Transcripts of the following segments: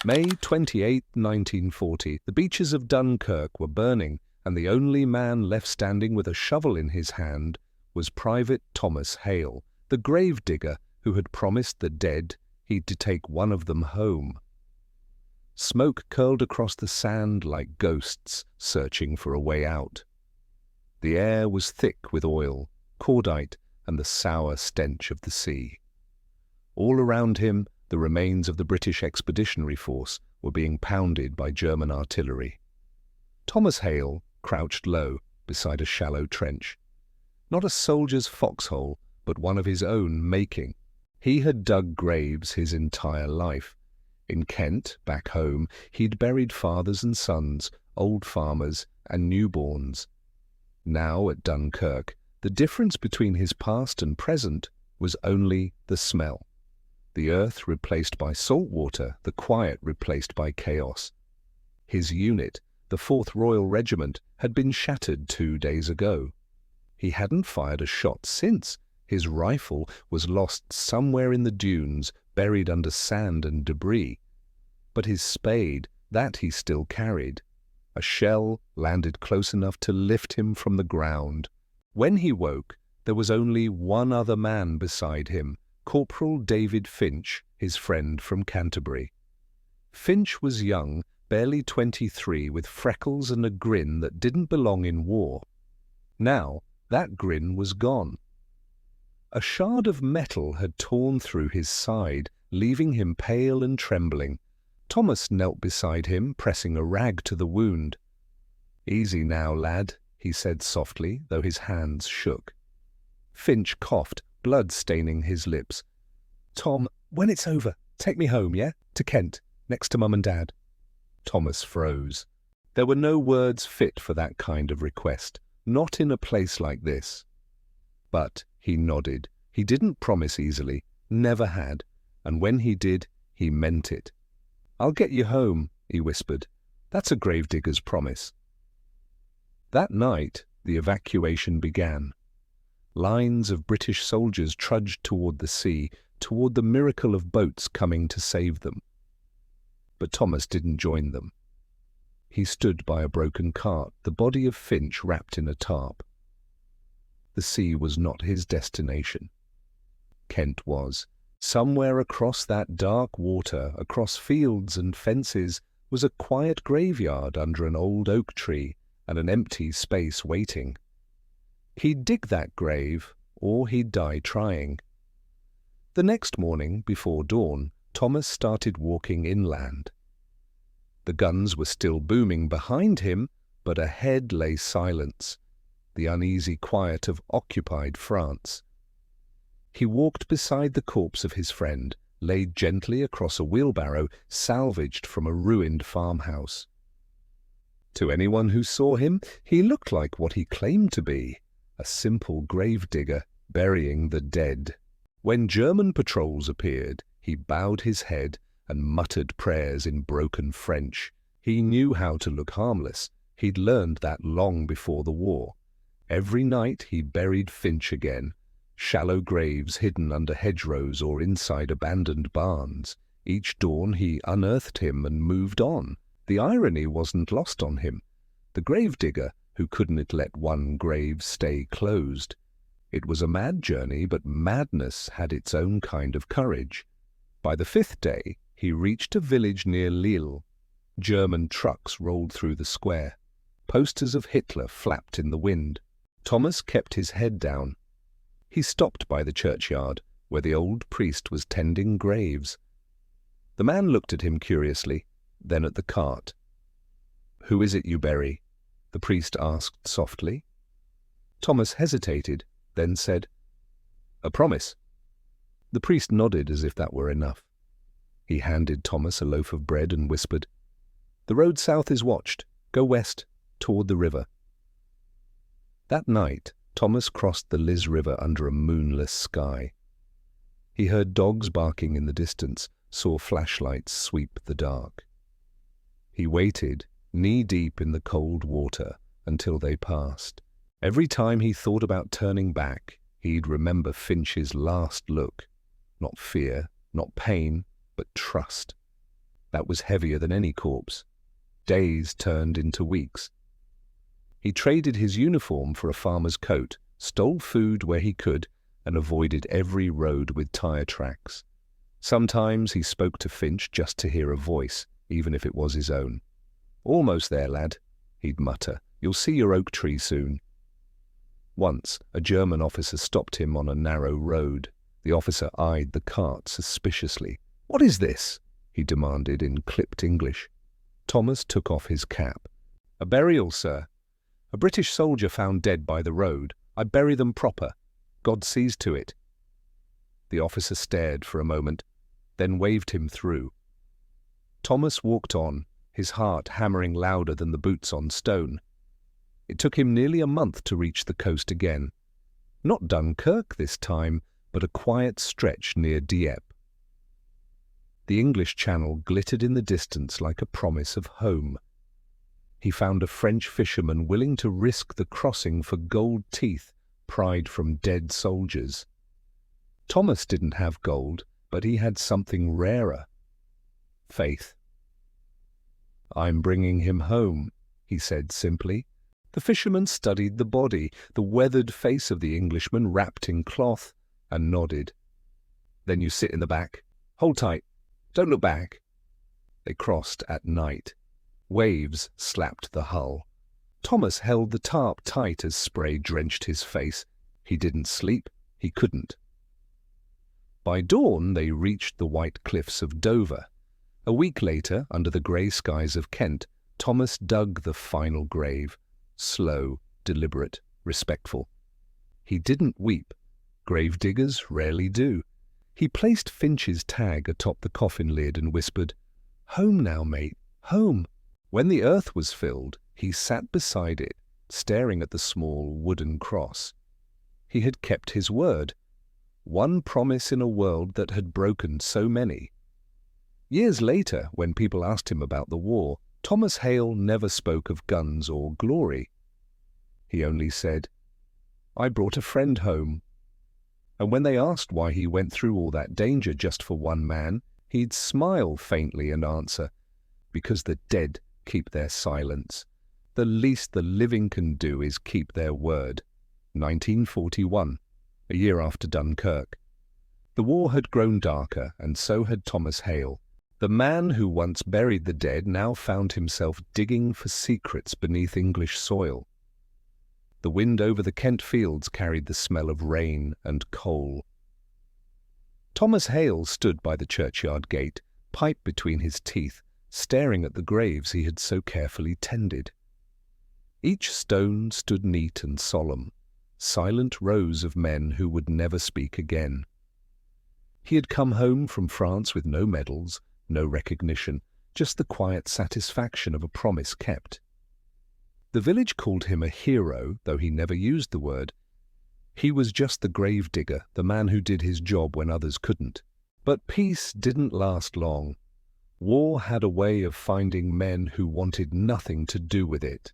May 28, 1940, the beaches of Dunkirk were burning, and the only man left standing with a shovel in his hand was Private Thomas Hale, the gravedigger who had promised the dead he'd to take one of them home. Smoke curled across the sand like ghosts searching for a way out. The air was thick with oil, cordite, and the sour stench of the sea. All around him, the remains of the British Expeditionary Force were being pounded by German artillery. Thomas Hale crouched low beside a shallow trench. Not a soldier's foxhole, but one of his own making. He had dug graves his entire life. In Kent, back home, he'd buried fathers and sons, old farmers and newborns. Now at Dunkirk, the difference between his past and present was only the smell. The earth replaced by salt water, the quiet replaced by chaos. His unit, the 4th Royal Regiment, had been shattered 2 days ago. He hadn't fired a shot since. His rifle was lost somewhere in the dunes, buried under sand and debris. But his spade, that he still carried. A shell landed close enough to lift him from the ground. When he woke, there was only one other man beside him, Corporal David Finch, his friend from Canterbury. Finch was young, barely 23, with freckles and a grin that didn't belong in war. Now, that grin was gone. A shard of metal had torn through his side, leaving him pale and trembling. Thomas knelt beside him, pressing a rag to the wound. "Easy now, lad," he said softly, though his hands shook. Finch coughed, blood staining his lips. "Tom, when it's over, take me home, yeah? To Kent, next to Mum and Dad." Thomas froze. There were no words fit for that kind of request, not in a place like this. But he nodded. He didn't promise easily, never had, and when he did, he meant it. "I'll get you home," he whispered. "That's a gravedigger's promise." That night, the evacuation began. Lines of British soldiers trudged toward the sea, toward the miracle of boats coming to save them. But Thomas didn't join them. He stood by a broken cart, the body of Finch wrapped in a tarp. The sea was not his destination. Kent was. Somewhere across that dark water, across fields and fences, was a quiet graveyard under an old oak tree and an empty space waiting. He'd dig that grave, or he'd die trying. The next morning, before dawn, Thomas started walking inland. The guns were still booming behind him, but ahead lay silence, the uneasy quiet of occupied France. He walked beside the corpse of his friend, laid gently across a wheelbarrow salvaged from a ruined farmhouse. To anyone who saw him, he looked like what he claimed to be, a simple gravedigger burying the dead. When German patrols appeared, he bowed his head and muttered prayers in broken French. He knew how to look harmless. He'd learned that long before the war. Every night he buried Finch again, shallow graves hidden under hedgerows or inside abandoned barns. Each dawn he unearthed him and moved on. The irony wasn't lost on him. The gravedigger who couldn't let one grave stay closed. It was a mad journey, but madness had its own kind of courage. By the 5th day, he reached a village near Lille. German trucks rolled through the square. Posters of Hitler flapped in the wind. Thomas kept his head down. He stopped by the churchyard, where the old priest was tending graves. The man looked at him curiously, then at the cart. "Who is it you bury?" the priest asked softly. Thomas hesitated, then said, "A promise." The priest nodded as if that were enough. He handed Thomas a loaf of bread and whispered, "The road south is watched. Go west, toward the river." That night, Thomas crossed the Liz River under a moonless sky. He heard dogs barking in the distance, saw flashlights sweep the dark. He waited, knee-deep in the cold water, until they passed. Every time he thought about turning back, he'd remember Finch's last look. Not fear, not pain, but trust. That was heavier than any corpse. Days turned into weeks. He traded his uniform for a farmer's coat, stole food where he could, and avoided every road with tire tracks. Sometimes he spoke to Finch just to hear a voice, even if it was his own. "Almost there, lad," he'd mutter. "You'll see your oak tree soon." Once, a German officer stopped him on a narrow road. The officer eyed the cart suspiciously. "What is this?" he demanded in clipped English. Thomas took off his cap. "A burial, sir. A British soldier found dead by the road. I bury them proper. God sees to it." The officer stared for a moment, then waved him through. Thomas walked on, his heart hammering louder than the boots on stone. It took him nearly a month to reach the coast again. Not Dunkirk this time, but a quiet stretch near Dieppe. The English Channel glittered in the distance like a promise of home. He found a French fisherman willing to risk the crossing for gold teeth pried from dead soldiers. Thomas didn't have gold, but he had something rarer: faith. "I'm bringing him home," he said simply. The fisherman studied the body, the weathered face of the Englishman wrapped in cloth, and nodded. "Then you sit in the back. Hold tight. Don't look back." They crossed at night. Waves slapped the hull. Thomas held the tarp tight as spray drenched his face. He didn't sleep. He couldn't. By dawn, they reached the white cliffs of Dover. A week later, under the grey skies of Kent, Thomas dug the final grave. Slow, deliberate, respectful. He didn't weep. Gravediggers rarely do. He placed Finch's tag atop the coffin lid and whispered, "Home now, mate, home." When the earth was filled, he sat beside it, staring at the small wooden cross. He had kept his word. One promise in a world that had broken so many. Years later, when people asked him about the war, Thomas Hale never spoke of guns or glory. He only said, "I brought a friend home." And when they asked why he went through all that danger just for one man, he'd smile faintly and answer, "Because the dead keep their silence. The least the living can do is keep their word." 1941, a year after Dunkirk. The war had grown darker, and so had Thomas Hale. The man who once buried the dead now found himself digging for secrets beneath English soil. The wind over the Kent fields carried the smell of rain and coal. Thomas Hale stood by the churchyard gate, pipe between his teeth, staring at the graves he had so carefully tended. Each stone stood neat and solemn, silent rows of men who would never speak again. He had come home from France with no medals, no recognition, just the quiet satisfaction of a promise kept. The village called him a hero, though he never used the word. He was just the gravedigger, the man who did his job when others couldn't. But peace didn't last long. War had a way of finding men who wanted nothing to do with it.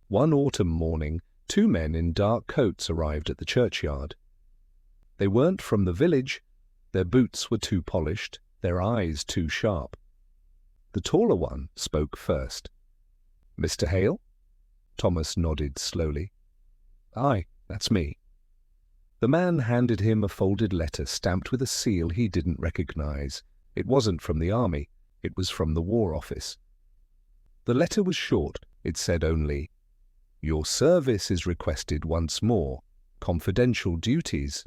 One autumn morning, 2 men in dark coats arrived at the churchyard. They weren't from the village. Their boots were too polished, their eyes too sharp. The taller one spoke first. "Mr. Hale?" Thomas nodded slowly. "Aye, that's me." The man handed him a folded letter stamped with a seal he didn't recognize. It wasn't from the army. It was from the War Office. The letter was short. It said only, "Your service is requested once more. Confidential duties.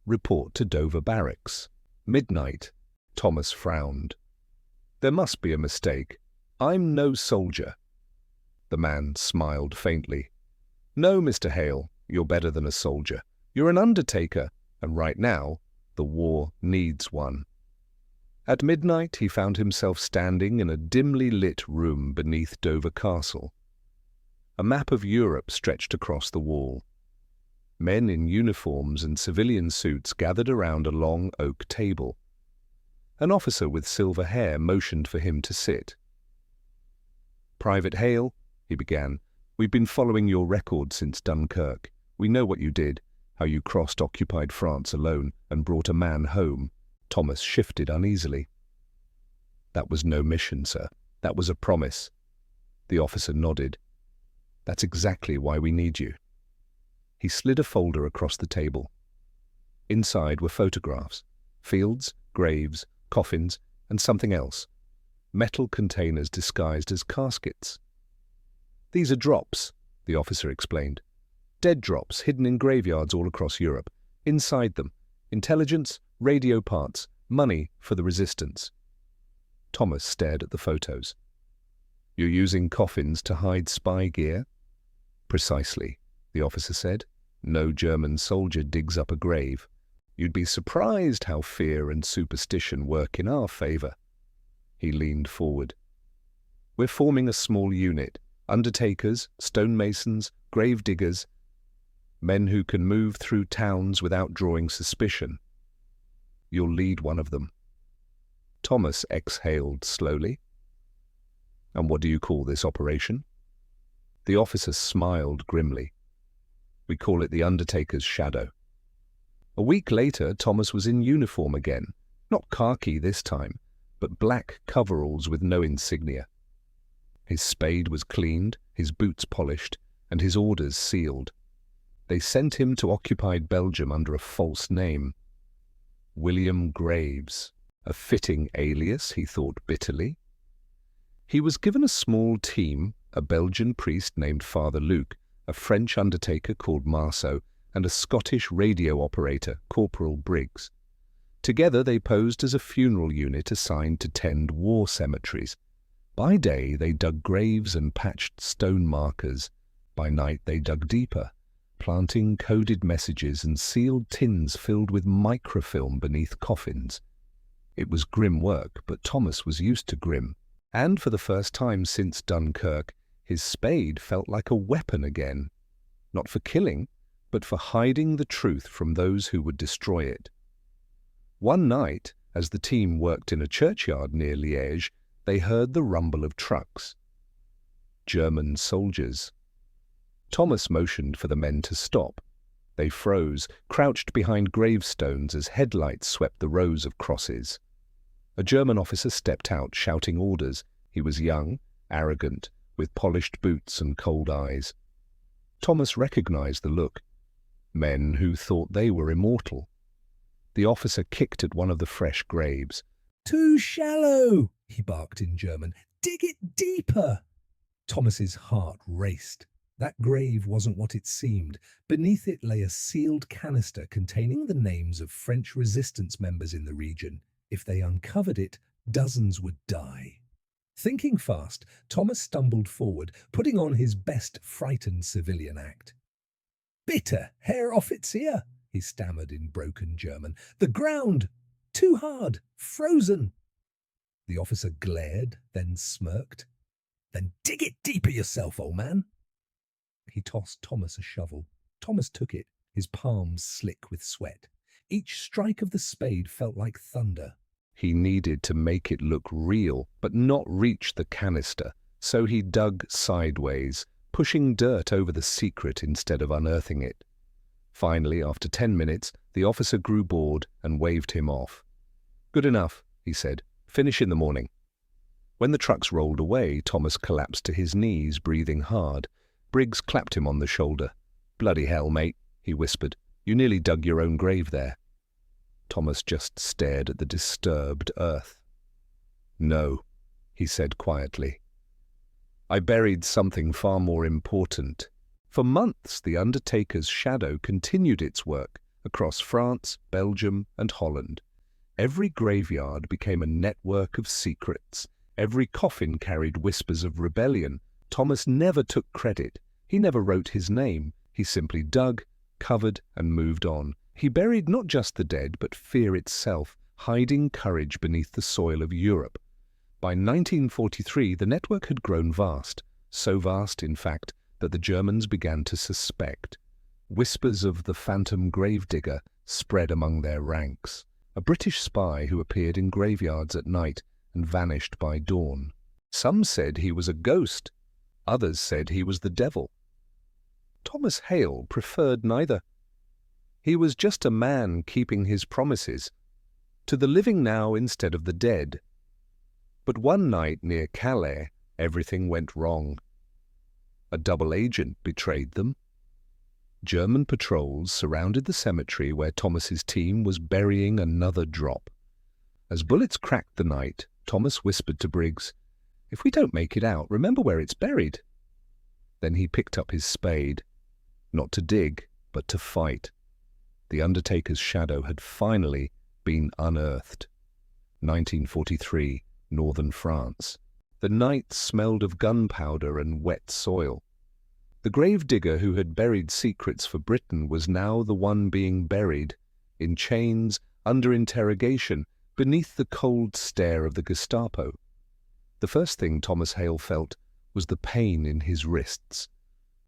Report to Dover Barracks. Midnight." Thomas frowned. "There must be a mistake. I'm no soldier." The man smiled faintly. "No, Mr. Hale, you're better than a soldier. You're an undertaker, and right now, the war needs one." At midnight, he found himself standing in a dimly lit room beneath Dover Castle. A map of Europe stretched across the wall. Men in uniforms and civilian suits gathered around a long oak table. An officer with silver hair motioned for him to sit. "Private Hale," he began, "we've been following your record since Dunkirk. We know what you did, how you crossed occupied France alone and brought a man home." Thomas shifted uneasily. That was no mission, sir. That was a promise. The officer nodded. That's exactly why we need you. He slid a folder across the table. Inside were photographs, fields, graves, coffins, and something else. Metal containers disguised as caskets. These are drops, the officer explained. Dead drops hidden in graveyards all across Europe. Inside them, intelligence, radio parts, money for the resistance. Thomas stared at the photos. You're using coffins to hide spy gear? Precisely, the officer said. No German soldier digs up a grave. You'd be surprised how fear and superstition work in our favor. He leaned forward. We're forming a small unit. Undertakers, stonemasons, gravediggers, men who can move through towns without drawing suspicion. You'll lead one of them. Thomas exhaled slowly. And what do you call this operation? The officer smiled grimly. We call it the Undertaker's Shadow. A week later, Thomas was in uniform again, not khaki this time, but black coveralls with no insignia. His spade was cleaned, his boots polished, and his orders sealed. They sent him to occupied Belgium under a false name. William Graves, a fitting alias, he thought bitterly. He was given a small team, a Belgian priest named Father Luke, a French undertaker called Marceau, and a Scottish radio operator, Corporal Briggs. Together they posed as a funeral unit assigned to tend war cemeteries. By day they dug graves and patched stone markers. By night they dug deeper, planting coded messages and sealed tins filled with microfilm beneath coffins. It was grim work, but Thomas was used to grim. And for the first time since Dunkirk, his spade felt like a weapon again. Not for killing, but for hiding the truth from those who would destroy it. One night, as the team worked in a churchyard near Liège, they heard the rumble of trucks. German soldiers. Thomas motioned for the men to stop. They froze, crouched behind gravestones as headlights swept the rows of crosses. A German officer stepped out, shouting orders. He was young, arrogant, with polished boots and cold eyes. Thomas recognized the look. Men who thought they were immortal. The officer kicked at one of the fresh graves. "Too shallow," he barked in German. "Dig it deeper." Thomas's heart raced. That grave wasn't what it seemed. Beneath it lay a sealed canister containing the names of French resistance members in the region. If they uncovered it, dozens would die. Thinking fast, Thomas stumbled forward, putting on his best frightened civilian act. "Bitte, Herr Offizier," he stammered in broken German. "The ground! Too hard! Frozen!" The officer glared, then smirked. "Then dig it deeper yourself, old man." He tossed Thomas a shovel. Thomas took it, his palms slick with sweat. Each strike of the spade felt like thunder. He needed to make it look real, but not reach the canister, so he dug sideways, pushing dirt over the secret instead of unearthing it. Finally, after 10 minutes, the officer grew bored and waved him off. "Good enough," he said. "Finish in the morning." When the trucks rolled away, Thomas collapsed to his knees, breathing hard. Briggs clapped him on the shoulder. "Bloody hell, mate," he whispered. "You nearly dug your own grave there." Thomas just stared at the disturbed earth. "No," he said quietly. "I buried something far more important." For months, the Undertaker's Shadow continued its work across France, Belgium, and Holland. Every graveyard became a network of secrets. Every coffin carried whispers of rebellion. Thomas never took credit. He never wrote his name. He simply dug, covered, and moved on. He buried not just the dead, but fear itself, hiding courage beneath the soil of Europe. By 1943, the network had grown vast, so vast, in fact, that the Germans began to suspect. Whispers of the phantom gravedigger spread among their ranks, a British spy who appeared in graveyards at night and vanished by dawn. Some said he was a ghost, others said he was the devil. Thomas Hale preferred neither. He was just a man keeping his promises, to the living now instead of the dead. But one night near Calais, everything went wrong. A double agent betrayed them. German patrols surrounded the cemetery where Thomas's team was burying another drop. As bullets cracked the night, Thomas whispered to Briggs, "If we don't make it out, remember where it's buried." Then he picked up his spade, not to dig, but to fight. The undertaker's shadow had finally been unearthed. 1943, northern France. The night smelled of gunpowder and wet soil. The gravedigger who had buried secrets for Britain was now the one being buried, in chains, under interrogation, beneath the cold stare of the Gestapo. The first thing Thomas Hale felt was the pain in his wrists.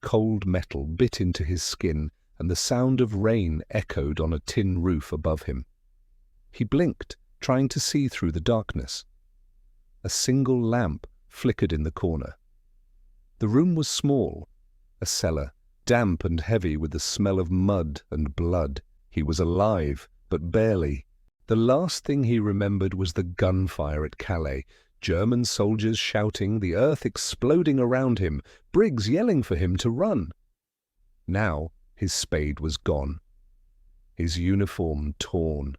Cold metal bit into his skin, and the sound of rain echoed on a tin roof above him. He blinked, trying to see through the darkness. A single lamp flickered in the corner. The room was small, a cellar, damp and heavy with the smell of mud and blood. He was alive, but barely. The last thing he remembered was the gunfire at Calais, German soldiers shouting, the earth exploding around him, Briggs yelling for him to run. Now his spade was gone, his uniform torn.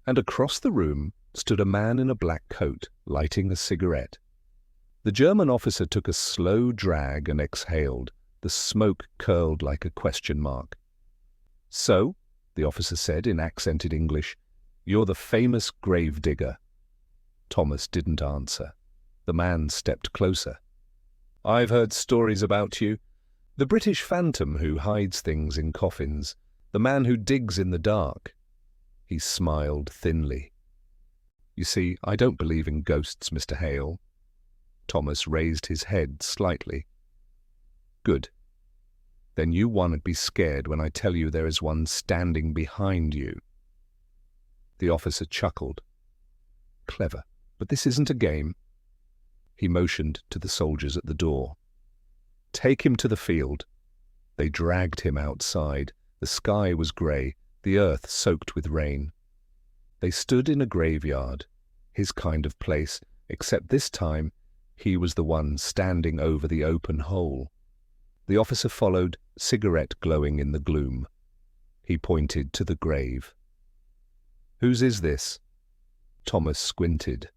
And across the room stood a man in a black coat, lighting a cigarette. The German officer took a slow drag and exhaled. The smoke curled like a question mark. "So," the officer said in accented English, "you're the famous gravedigger." Thomas didn't answer. The man stepped closer. "I've heard stories about you. The British phantom who hides things in coffins. The man who digs in the dark." He smiled thinly. "You see, I don't believe in ghosts, Mr. Hale." Thomas raised his head slightly. "Good. Then you won't be scared when I tell you there is one standing behind you." The officer chuckled. "Clever, but this isn't a game." He motioned to the soldiers at the door. "Take him to the field." They dragged him outside. The sky was grey, the earth soaked with rain. They stood in a graveyard, his kind of place, except this time he was the one standing over the open hole. The officer followed, cigarette glowing in the gloom. He pointed to the grave. "Whose is this?" Thomas squinted.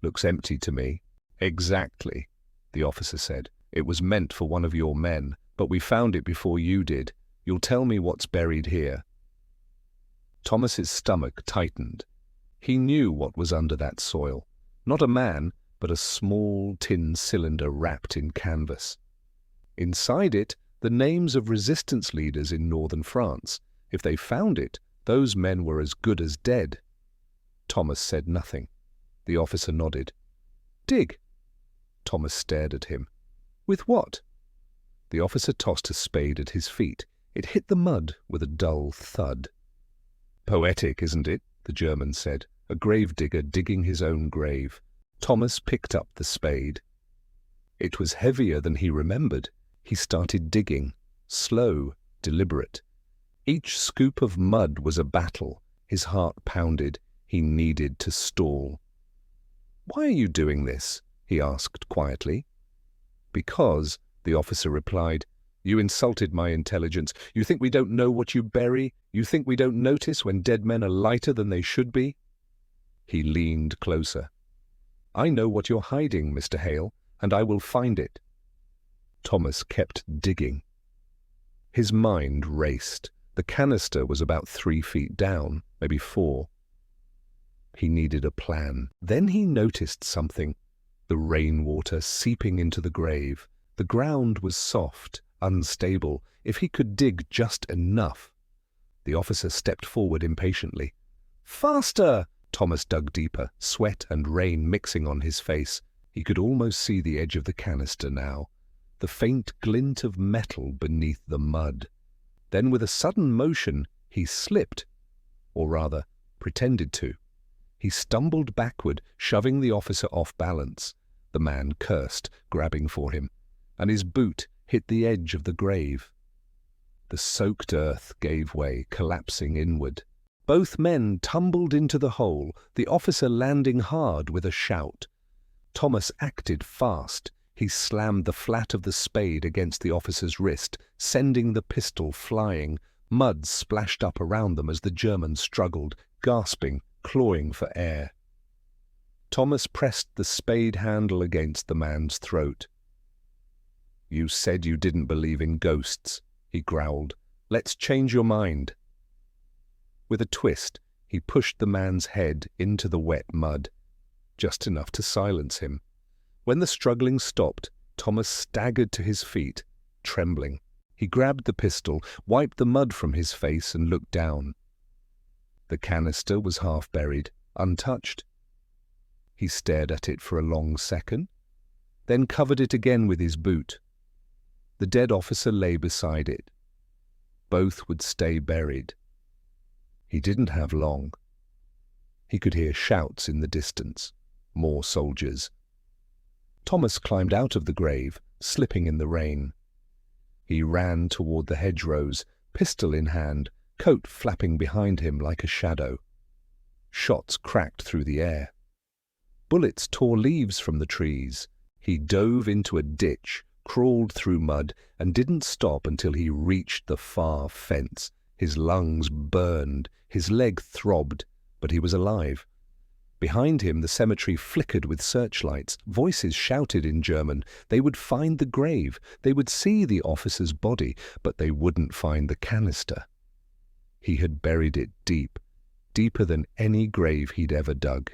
"Looks empty to me." "Exactly," the officer said. "It was meant for one of your men, but we found it before you did. You'll tell me what's buried here." Thomas's stomach tightened. He knew what was under that soil. Not a man, but a small tin cylinder wrapped in canvas. Inside it, the names of resistance leaders in northern France. If they found it, those men were as good as dead. Thomas said nothing. The officer nodded. "Dig." Thomas stared at him. "With what?" The officer tossed a spade at his feet. It hit the mud with a dull thud. "Poetic, isn't it?" the German said. "A gravedigger digging his own grave." Thomas picked up the spade. It was heavier than he remembered. He started digging, slow, deliberate. Each scoop of mud was a battle. His heart pounded. He needed to stall. "Why are you doing this?" he asked quietly. "Because," the officer replied, "you insulted my intelligence. You think we don't know what you bury? You think we don't notice when dead men are lighter than they should be?" He leaned closer. "I know what you're hiding, Mr. Hale, and I will find it." Thomas kept digging. His mind raced. The canister was about 3 feet down, maybe 4. He needed a plan. Then he noticed something. The rainwater seeping into the grave. The ground was soft, unstable. If he could dig just enough. The officer stepped forward impatiently. "Faster!" Thomas dug deeper, sweat and rain mixing on his face. He could almost see the edge of the canister now, the faint glint of metal beneath the mud. Then with a sudden motion, he slipped, or rather, pretended to. He stumbled backward, shoving the officer off balance. The man cursed, grabbing for him, and his boot hit the edge of the grave. The soaked earth gave way, collapsing inward. Both men tumbled into the hole, the officer landing hard with a shout. Thomas acted fast. He slammed the flat of the spade against the officer's wrist, sending the pistol flying. Mud splashed up around them as the German struggled, gasping, clawing for air. Thomas pressed the spade handle against the man's throat. "You said you didn't believe in ghosts," he growled. "Let's change your mind." With a twist, he pushed the man's head into the wet mud, just enough to silence him. When the struggling stopped, Thomas staggered to his feet, trembling. He grabbed the pistol, wiped the mud from his face, and looked down. The canister was half buried, untouched. He stared at it for a long second, then covered it again with his boot. The dead officer lay beside it. Both would stay buried. He didn't have long. He could hear shouts in the distance. More soldiers. Thomas climbed out of the grave, slipping in the rain. He ran toward the hedgerows, pistol in hand, coat flapping behind him like a shadow. Shots cracked through the air. Bullets tore leaves from the trees. He dove into a ditch, crawled through mud, and didn't stop until he reached the far fence. His lungs burned, his leg throbbed, but he was alive. Behind him, the cemetery flickered with searchlights. Voices shouted in German. They would find the grave. They would see the officer's body, but they wouldn't find the canister. He had buried it deep, deeper than any grave he'd ever dug.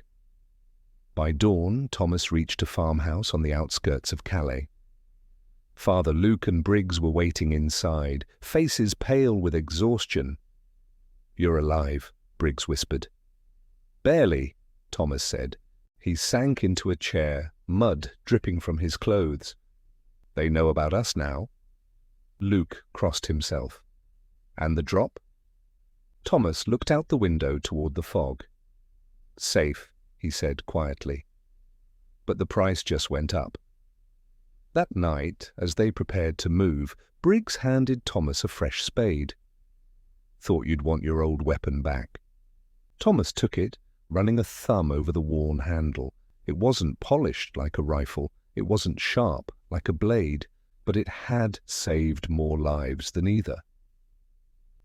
By dawn, Thomas reached a farmhouse on the outskirts of Calais. Father Luke and Briggs were waiting inside, faces pale with exhaustion. "You're alive," Briggs whispered. "Barely," Thomas said. He sank into a chair, mud dripping from his clothes. "They know about us now." Luke crossed himself. "And the drop?" Thomas looked out the window toward the fog. "Safe," he said quietly. "But the price just went up." That night, as they prepared to move, Briggs handed Thomas a fresh spade. "Thought you'd want your old weapon back." Thomas took it, running a thumb over the worn handle. It wasn't polished like a rifle, it wasn't sharp like a blade, but it had saved more lives than either.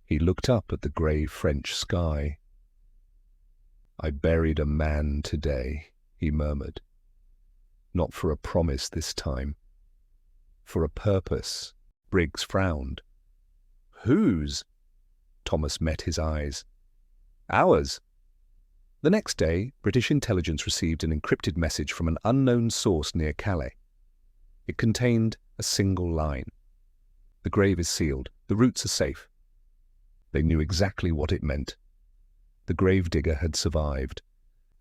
He looked up at the grey French sky. "I buried a man today," he murmured. "Not for a promise this time. For a purpose." Briggs frowned. "Whose?" Thomas met his eyes. "Ours." The next day, British intelligence received an encrypted message from an unknown source near Calais. It contained a single line. "The grave is sealed. The roots are safe." They knew exactly what it meant. The gravedigger had survived,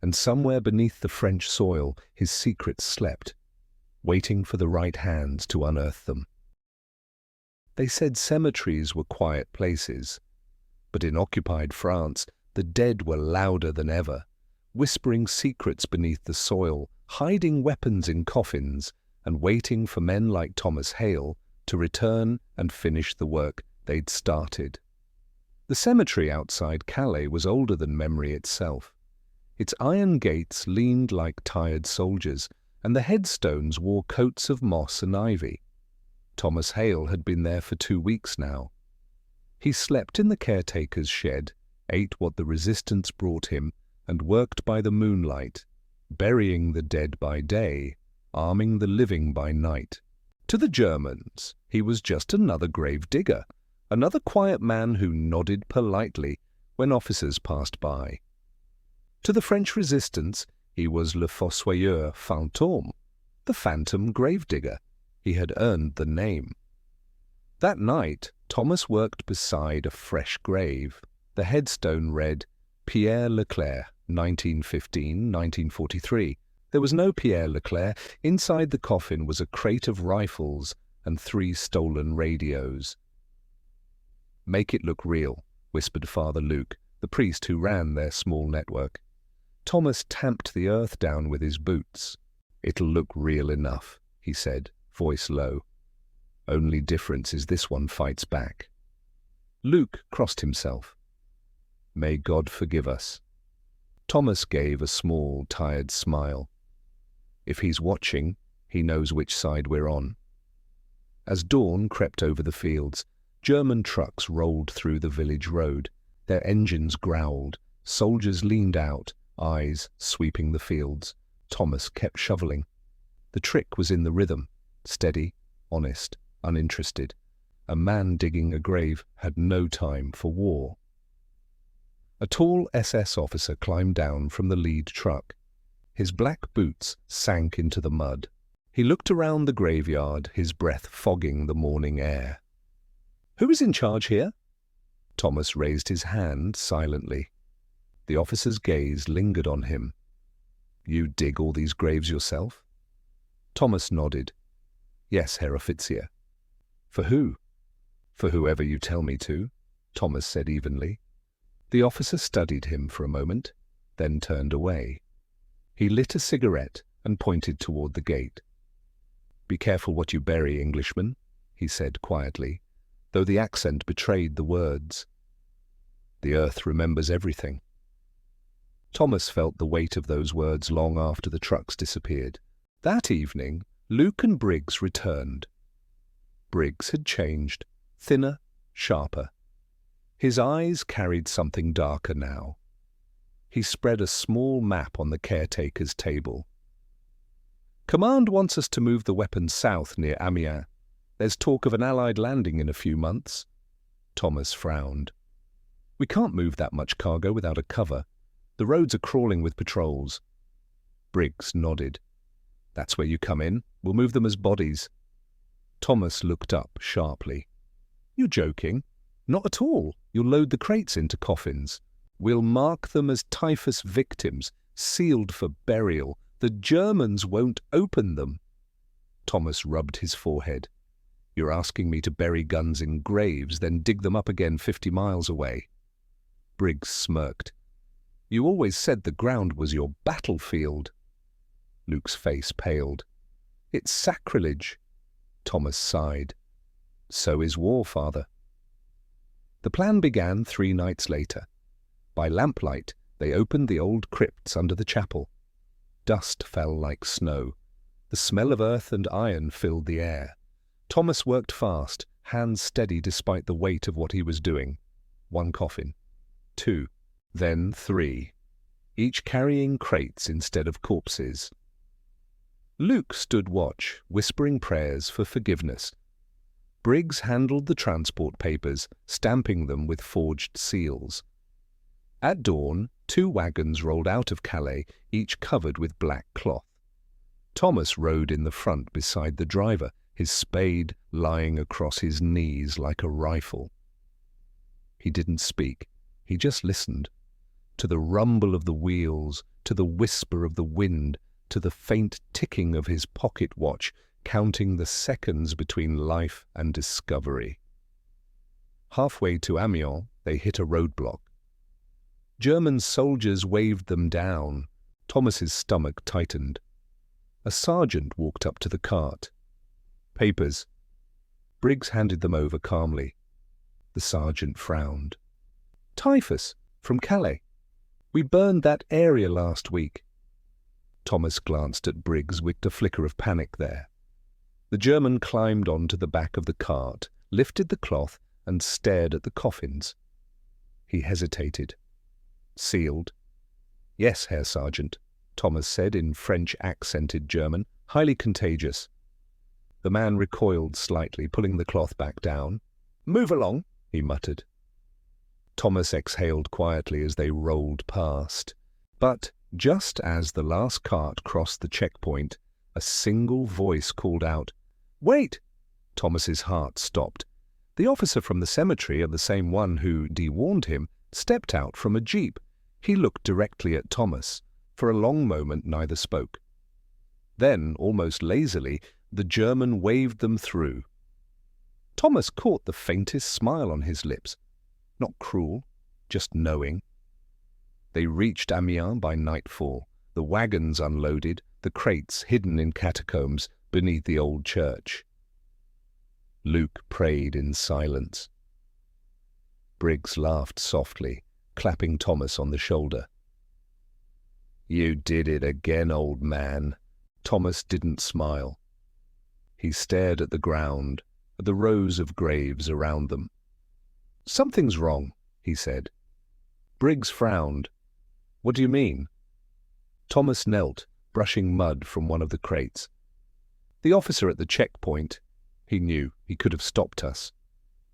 and somewhere beneath the French soil his secrets slept, waiting for the right hands to unearth them. They said cemeteries were quiet places, but in occupied France, the dead were louder than ever, whispering secrets beneath the soil, hiding weapons in coffins, and waiting for men like Thomas Hale to return and finish the work they'd started. The cemetery outside Calais was older than memory itself. Its iron gates leaned like tired soldiers, and the headstones wore coats of moss and ivy. Thomas Hale had been there for 2 weeks now. He slept in the caretaker's shed, ate what the resistance brought him, and worked by the moonlight, burying the dead by day, arming the living by night. To the Germans, he was just another gravedigger, another quiet man who nodded politely when officers passed by. To the French resistance, he was le fossoyeur fantôme, the phantom gravedigger. He had earned the name. That night, Thomas worked beside a fresh grave. The headstone read, Pierre Leclerc, 1915-1943. There was no Pierre Leclerc. Inside the coffin was a crate of rifles and 3 stolen radios. "Make it look real," whispered Father Luke, the priest who ran their small network. Thomas tamped the earth down with his boots. "It'll look real enough," he said, voice low. "Only difference is this one fights back." Luke crossed himself. "May God forgive us." Thomas gave a small, tired smile. If he's watching, he knows which side we're on. As dawn crept over the fields, German trucks rolled through the village road. Their engines growled. Soldiers leaned out, eyes sweeping the fields. Thomas kept shoveling. The trick was in the rhythm, steady, honest, uninterested. A man digging a grave had no time for war. A tall SS officer climbed down from the lead truck. His black boots sank into the mud. He looked around the graveyard, his breath fogging the morning air. "Who is in charge here?" Thomas raised his hand silently. The officer's gaze lingered on him. "You dig all these graves yourself?" Thomas nodded. "Yes, Herr Offizier." "For who?" "For whoever you tell me to," Thomas said evenly. The officer studied him for a moment, then turned away. He lit a cigarette and pointed toward the gate. "Be careful what you bury, Englishman," he said quietly, though the accent betrayed the words. "The earth remembers everything." Thomas felt the weight of those words long after the trucks disappeared. That evening, Luke and Briggs returned. Briggs had changed, thinner, sharper. His eyes carried something darker now. He spread a small map on the caretaker's table. "Command wants us to move the weapons south near Amiens. There's talk of an Allied landing in a few months." Thomas frowned. "We can't move that much cargo without a cover. The roads are crawling with patrols." Briggs nodded. "That's where you come in. We'll move them as bodies." Thomas looked up sharply. "You're joking?" "Not at all. You'll load the crates into coffins. We'll mark them as typhus victims, sealed for burial. The Germans won't open them." Thomas rubbed his forehead. "You're asking me to bury guns in graves, then dig them up again 50 miles away." Briggs smirked. "You always said the ground was your battlefield." Luke's face paled. "It's sacrilege." Thomas sighed. "So is war, Father." The plan began 3 nights later. By lamplight, they opened the old crypts under the chapel. Dust fell like snow. The smell of earth and iron filled the air. Thomas worked fast, hands steady despite the weight of what he was doing. 1 coffin. 2. Then 3. Each carrying crates instead of corpses. Luke stood watch, whispering prayers for forgiveness. Briggs handled the transport papers, stamping them with forged seals. At dawn, 2 wagons rolled out of Calais, each covered with black cloth. Thomas rode in the front beside the driver, his spade lying across his knees like a rifle. He didn't speak. He just listened. To the rumble of the wheels, to the whisper of the wind, to the faint ticking of his pocket watch, counting the seconds between life and discovery. Halfway to Amiens, they hit a roadblock. German soldiers waved them down. Thomas's stomach tightened. A sergeant walked up to the cart. "Papers." Briggs handed them over calmly. The sergeant frowned. "Typhus, from Calais. We burned that area last week." Thomas glanced at Briggs with a flicker of panic there. The German climbed onto the back of the cart, lifted the cloth, and stared at the coffins. He hesitated. "Sealed?" "Yes, Herr Sergeant," Thomas said in French-accented German, "highly contagious." The man recoiled slightly, pulling the cloth back down. "Move along," he muttered. Thomas exhaled quietly as they rolled past. But just as the last cart crossed the checkpoint, a single voice called out, "Wait!" Thomas's heart stopped. The officer from the cemetery, and the same one who de-warned him, stepped out from a jeep. He looked directly at Thomas. For a long moment neither spoke. Then, almost lazily, the German waved them through. Thomas caught the faintest smile on his lips. Not cruel, just knowing. They reached Amiens by nightfall, the wagons unloaded, the crates hidden in catacombs beneath the old church. Luke prayed in silence. Briggs laughed softly, clapping Thomas on the shoulder. "You did it again, old man. Thomas didn't smile. He stared at the ground, at the rows of graves around them. "Something's wrong," he said. Briggs frowned. "What do you mean?" Thomas knelt, brushing mud from one of the crates. "The officer at the checkpoint. He knew he could have stopped us."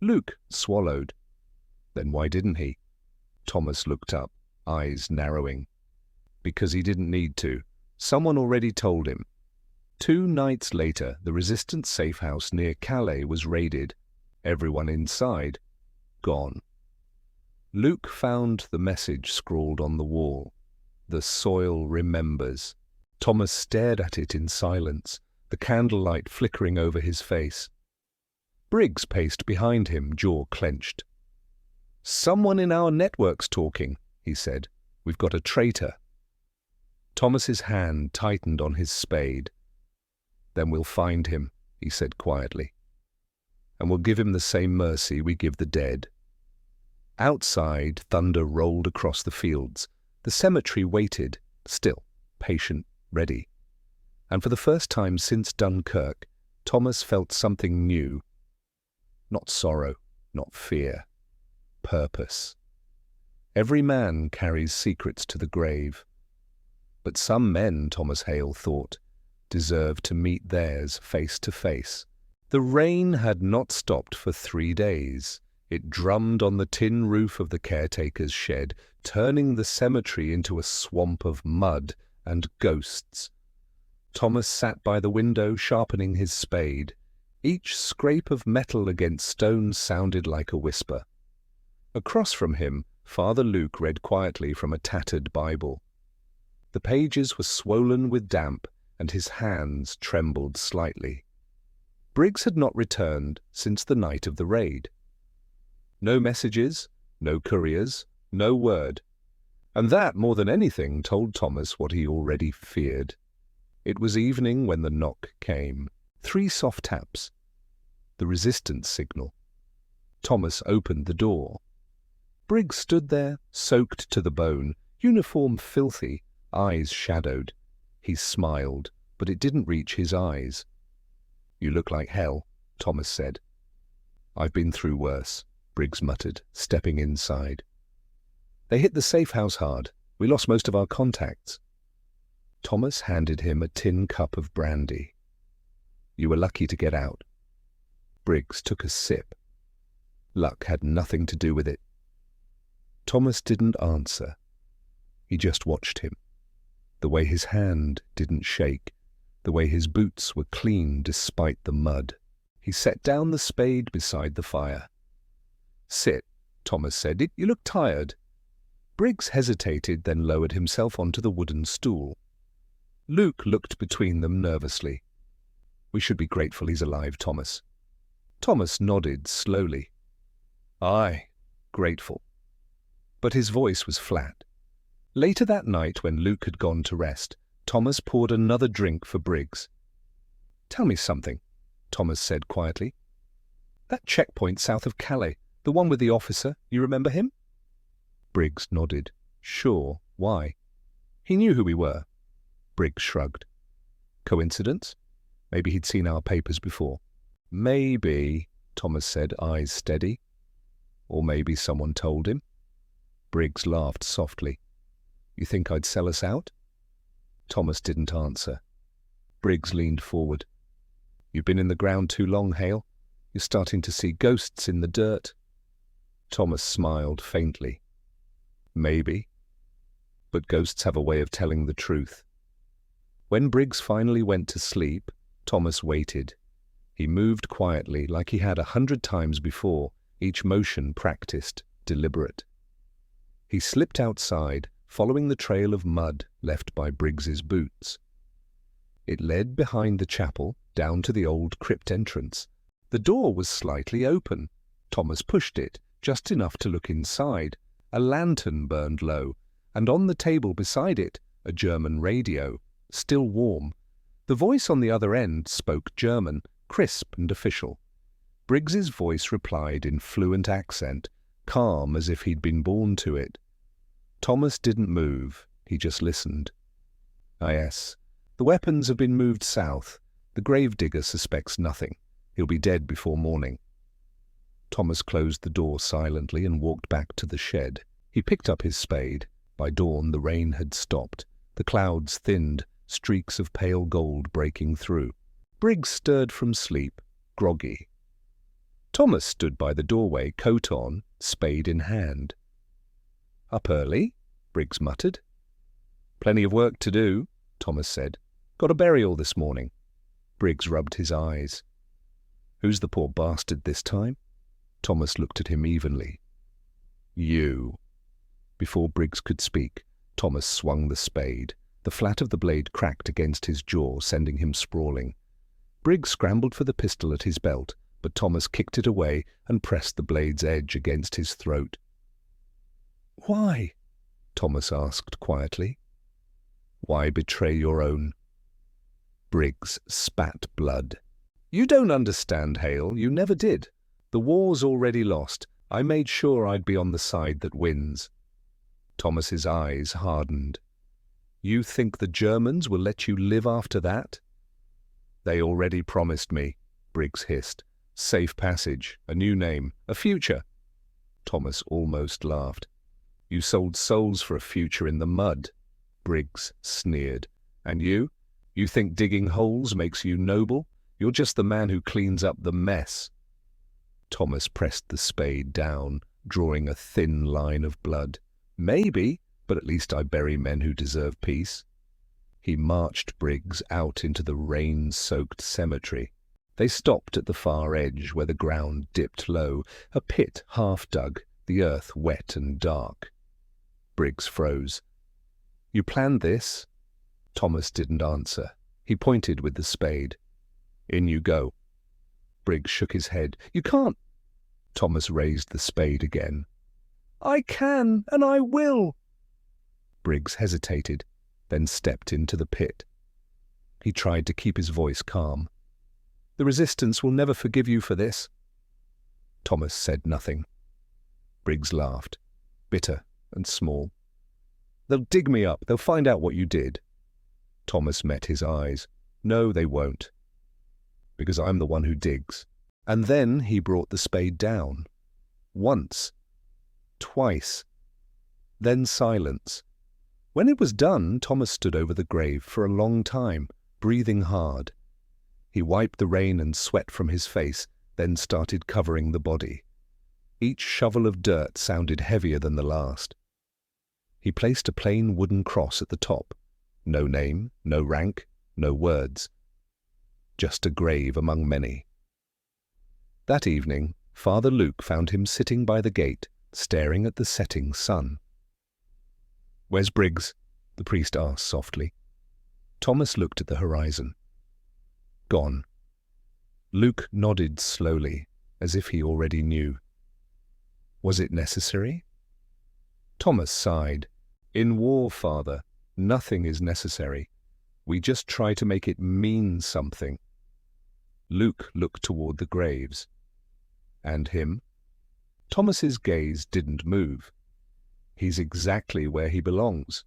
Luke swallowed. "Then why didn't he?" Thomas looked up, eyes narrowing. "Because he didn't need to. Someone already told him." 2 nights later, the resistance safe house near Calais was raided. Everyone inside, gone. Luke found the message scrawled on the wall. "The soil remembers." Thomas stared at it in silence, the candlelight flickering over his face. Briggs paced behind him, jaw clenched. "Someone in our network's talking," he said. "We've got a traitor." Thomas's hand tightened on his spade. "Then we'll find him," he said quietly. "And we'll give him the same mercy we give the dead." Outside, thunder rolled across the fields. The cemetery waited, still, patient, ready. And for the first time since Dunkirk, Thomas felt something new. Not sorrow, not fear. Purpose. Every man carries secrets to the grave. But some men, Thomas Hale thought, deserved to meet theirs face to face. The rain had not stopped for 3 days. It drummed on the tin roof of the caretaker's shed, turning the cemetery into a swamp of mud and ghosts. Thomas sat by the window, sharpening his spade. Each scrape of metal against stone sounded like a whisper. Across from him, Father Luke read quietly from a tattered Bible. The pages were swollen with damp, and his hands trembled slightly. Briggs had not returned since the night of the raid. No messages, no couriers, no word. And that, more than anything, told Thomas what he already feared. It was evening when the knock came. 3 soft taps. The resistance signal. Thomas opened the door. Briggs stood there, soaked to the bone, uniform filthy, eyes shadowed. He smiled, but it didn't reach his eyes. "You look like hell," Thomas said. "I've been through worse," Briggs muttered, stepping inside. "They hit the safe house hard. We lost most of our contacts." Thomas handed him a tin cup of brandy. "You were lucky to get out." Briggs took a sip. Luck had nothing to do with it. Thomas didn't answer. He just watched him. The way his hand didn't shake, the way his boots were clean despite the mud. He set down the spade beside the fire. "Sit," Thomas said. "You look tired." Briggs hesitated, then lowered himself onto the wooden stool. Luke looked between them nervously. "We should be grateful he's alive, Thomas." Thomas nodded slowly. "Aye, grateful." But his voice was flat. Later that night, when Luke had gone to rest, Thomas poured another drink for Briggs. "Tell me something," Thomas said quietly. "That checkpoint south of Calais, the one with the officer, you remember him?" Briggs nodded. "Sure, why?" "He knew who we were." Briggs shrugged. "Coincidence? Maybe he'd seen our papers before." "Maybe," Thomas said, eyes steady. "Or maybe someone told him." Briggs laughed softly. "You think I'd sell us out?" Thomas didn't answer. Briggs leaned forward. "You've been in the ground too long, Hale. You're starting to see ghosts in the dirt." Thomas smiled faintly. "Maybe. But ghosts have a way of telling the truth." When Briggs finally went to sleep, Thomas waited. He moved quietly, like he had 100 times before, each motion practiced, deliberate. He slipped outside, following the trail of mud left by Briggs's boots. It led behind the chapel, down to the old crypt entrance. The door was slightly open. Thomas pushed it, just enough to look inside. A lantern burned low, and on the table beside it, a German radio, still warm. The voice on the other end spoke German, crisp and official. Briggs's voice replied in fluent accent, calm as if he'd been born to it. Thomas didn't move, he just listened. "Ah, yes, The weapons have been moved south. The gravedigger suspects nothing. He'll be dead before morning." Thomas closed the door silently and walked back to the shed. He picked up his spade. By dawn the rain had stopped. The clouds thinned, streaks of pale gold breaking through. Briggs stirred from sleep, groggy. Thomas stood by the doorway, coat on, spade in hand. "Up early?" Briggs muttered. "Plenty of work to do," Thomas said. "Got a burial this morning." Briggs rubbed his eyes. "Who's the poor bastard this time?" Thomas looked at him evenly. "You." Before Briggs could speak, Thomas swung the spade. The flat of the blade cracked against his jaw, sending him sprawling. Briggs scrambled for the pistol at his belt, but Thomas kicked it away and pressed the blade's edge against his throat. "Why?" Thomas asked quietly. "Why betray your own?" Briggs spat blood. "You don't understand, Hale. You never did. The war's already lost. I made sure I'd be on the side that wins." Thomas's eyes hardened. "You think the Germans will let you live after that?" "They already promised me," Briggs hissed. "Safe passage, a new name, a future." Thomas almost laughed. "You sold souls for a future in the mud," Briggs sneered. "And you? You think digging holes makes you noble? You're just the man who cleans up the mess." Thomas pressed the spade down, drawing a thin line of blood. "Maybe, but at least I bury men who deserve peace." He marched Briggs out into the rain-soaked cemetery. They stopped at the far edge where the ground dipped low, a pit half dug, the earth wet and dark. Briggs froze. "You planned this?" Thomas didn't answer. He pointed with the spade. "In you go." Briggs shook his head. "You can't." Thomas raised the spade again. "I can, and I will." Briggs hesitated, then stepped into the pit. He tried to keep his voice calm. "The resistance will never forgive you for this." Thomas said nothing. Briggs laughed, bitter and small. "They'll dig me up. They'll find out what you did." Thomas met his eyes. "No, they won't. Because I'm the one who digs." And then he brought the spade down. Once. Twice. Then silence. When it was done, Thomas stood over the grave for a long time, breathing hard. He wiped the rain and sweat from his face, then started covering the body. Each shovel of dirt sounded heavier than the last. He placed a plain wooden cross at the top. No name, no rank, no words. Just a grave among many. That evening, Father Luke found him sitting by the gate, staring at the setting sun. "Where's Briggs?" the priest asked softly. Thomas looked at the horizon. "Gone." Luke nodded slowly, as if he already knew. "Was it necessary?" Thomas sighed. "In war, Father, nothing is necessary. We just try to make it mean something." Luke looked toward the graves. "And him?" Thomas's gaze didn't move. "He's exactly where he belongs."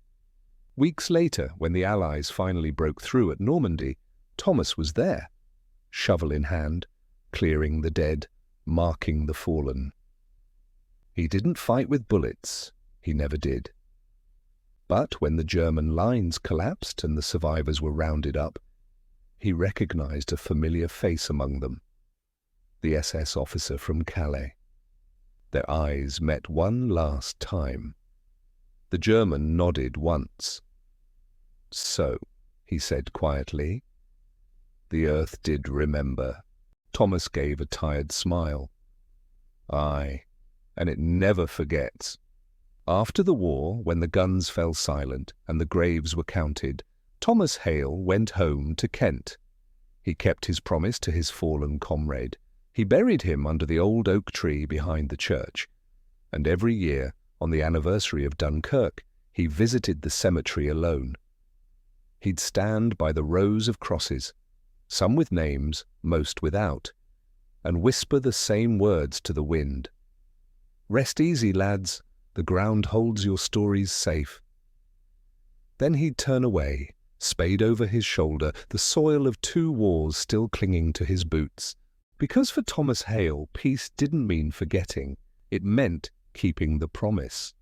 Weeks later, when the Allies finally broke through at Normandy, Thomas was there, shovel in hand, clearing the dead, marking the fallen. He didn't fight with bullets. He never did. But when the German lines collapsed and the survivors were rounded up, he recognized a familiar face among them. The SS officer from Calais. Their eyes met one last time. The German nodded once. "So," he said quietly, "the earth did remember." Thomas gave a tired smile. "Aye, and it never forgets." After the war, when the guns fell silent and the graves were counted, Thomas Hale went home to Kent. He kept his promise to his fallen comrade. He buried him under the old oak tree behind the church, and every year, on the anniversary of Dunkirk, he visited the cemetery alone. He'd stand by the rows of crosses, some with names, most without, and whisper the same words to the wind. "Rest easy, lads, the ground holds your stories safe." Then he'd turn away, spade over his shoulder, the soil of 2 wars still clinging to his boots. Because for Thomas Hale, peace didn't mean forgetting. It meant keeping the promise.